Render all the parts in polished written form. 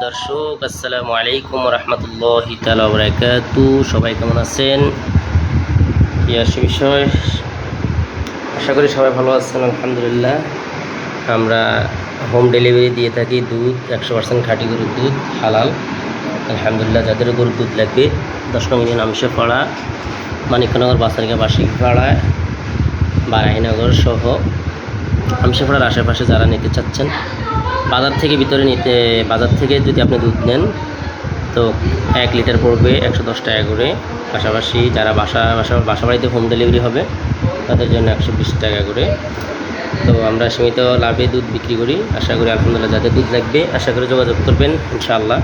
দর্শক, আসসালামু আলাইকুম রহমতুল্লাহি তাআলা ওয়া বারাকাতুহু। সবাই কেমন আছেন? কি আসে বিষয়? আশা করি সবাই ভালো আছেন। আলহামদুলিল্লাহ। আমরা হোম ডেলিভারি দিয়ে থাকি। দুধ 100% খাঁটি গরুর দুধ, হালাল। আলহামদুলিল্লাহ। যাদের গরুর দুধ লাগবে 10 নং ইউনিয়ন আমশাপাড়া, মানিকনগর, বাসারিকা, বাসিকপাড়া, বারাইনগর সহ আমশাপাড়ার আশেপাশে যারা নিতে চাচ্ছেন, বাজার থেকে ভিতরে নিতে, বাজার থেকে যদি আপনি দুধ নেন তো 1 লিটার পড়বে 110 টাকা করে। পাশাপাশি যারা বাসা বাড়িতে হোম ডেলিভারি হবে তাদের জন্য 120 টাকা করে। তো আমরা সীমিত লাভে দুধ বিক্রি করি। আশা করি আলহামদুলিল্লাহ যাদের দুধ লাগবে আশা করি যোগাযোগ করবেন ইনশাআল্লাহ।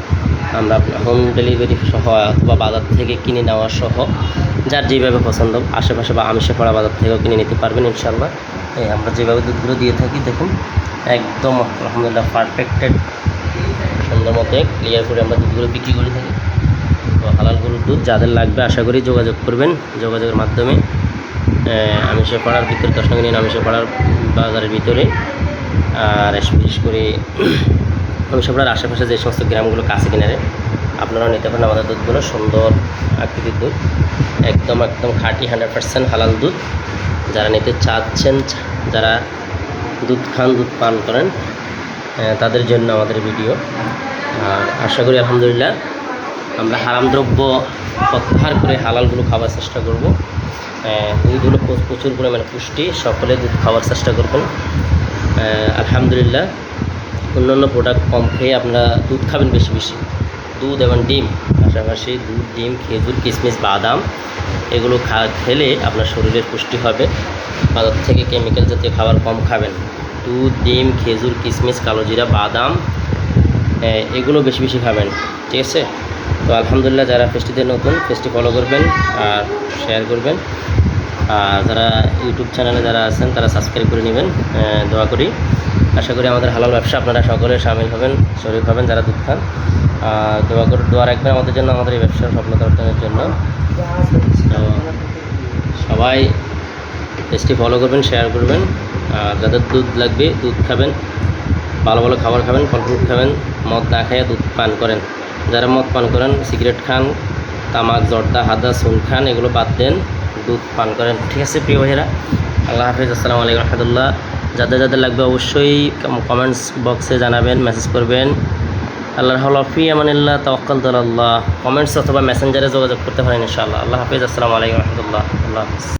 আমরা হোম ডেলিভারি সহ অথবা বাজার থেকে কিনে নেওয়া সহ যার যেভাবে পছন্দ, আশেপাশে বা আমশাপাড়া বাজার থেকেও কিনে নিতে পারবেন ইনশাআল্লাহ। আমরা যেভাবে দুধগুলো দিয়ে থাকি দেখুন, একদম আলহামদুলিল্লাহ পারফেক্টেড সুন্দর মতো ক্লিয়ার করে আমরা দুধগুলো বিক্রি করে থাকি। তো হালাল গরুর দুধ যাদের লাগবে আশা করি যোগাযোগ করবেন। যোগাযোগের মাধ্যমে আমশাপাড়ার ভিতরে 10 নং ইউনিয়ন আমশাপাড়ার বাজারের ভিতরে, আর বিশেষ করে আমশাপাড়ার আশেপাশে যে সমস্ত গ্রামগুলো কাছে কিনারে আপনারাও নিতে পারেন আমাদের দুধগুলো। সুন্দর আকৃতির দুধ, একদম খাঁটি 100% হালাল দুধ। যারা নিতে চাচ্ছেন, যারা দুধ খান, দুধ পান করেন, তাদের জন্য আমাদের ভিডিও। আর আশা করি আলহামদুলিল্লাহ আমরা হারাম দ্রব্য প্রত্যাহার করে হালালগুলো খাওয়ার চেষ্টা করব। দুধগুলো প্রচুর পরিমাণে পুষ্টি, সকলে দুধ খাওয়ার চেষ্টা করবেন। আলহামদুলিল্লাহ অন্যান্য প্রোডাক্ট কম খেয়ে আপনারা দুধ খাবেন বেশি বেশি, দুধ এবং ডিম। পাশাপাশি দুধ, ডিম, খেজুর, কিশমিশ, বাদাম এগুলো খেলে আপনার শরীরের পুষ্টি হবে। বাজার থেকে কেমিক্যাল জাতীয় খাবার কম খাবেন। দুধ, ডিম, খেজুর, কিশমিশ, কালোজিরা, বাদাম এগুলো বেশি বেশি খাবেন, ঠিক আছে? তো আলহামদুলিল্লাহ যারা পেজটিতে নতুন, পেজটি ফলো করবেন আর শেয়ার করবেন। আর যারা ইউটিউব চ্যানেলে যারা আছেন তারা সাবস্ক্রাইব করে নেবেন, দোয়া করি। আশা করি আমাদের হালাল ব্যবসা আপনারা সকলে শামিল হবেন, শরীর হবেন যারা দুধ খান। দোয়া রাখবেন আমাদের জন্য, আমাদের এই ব্যবসার সফলতা অর্জনের জন্য। তো সবাই পেজটি ফলো করবেন, শেয়ার করবেন। আর যাদের দুধ লাগবে দুধ খাবেন, ভালো ভালো খাবার খাবেন, ফল ফ্রুট খাবেন, মদ না খেয়ে দুধ পান করেন। যারা মদ পান করেন, সিগারেট খান, তামাক, জর্দা, হাদা, সুন খান, এগুলো বাদ দেন, দুধ পান করেন, ঠিক আছে প্রিয় ভাইয়েরা? আল্লাহ হাফিজ। আসসালামু আলাইকুম রহমতুল্লাহ। যাদের লাগবে অবশ্যই কমেন্টস বক্সে জানাবেন, মেসেজ করবেন। আল্লাহর হাওলা ফি আমানিল্লাহ, তাওয়াক্কালতু আলাল্লাহ। কমেন্টস অথবা মেসেঞ্জারে যোগাযোগ করতে পারেন ইনশাআল্লাহ। আল্লাহ হাফিজ। আসসালামু আলাইকুম রহমতুল্লাহ। আল্লাহ হাফিজ।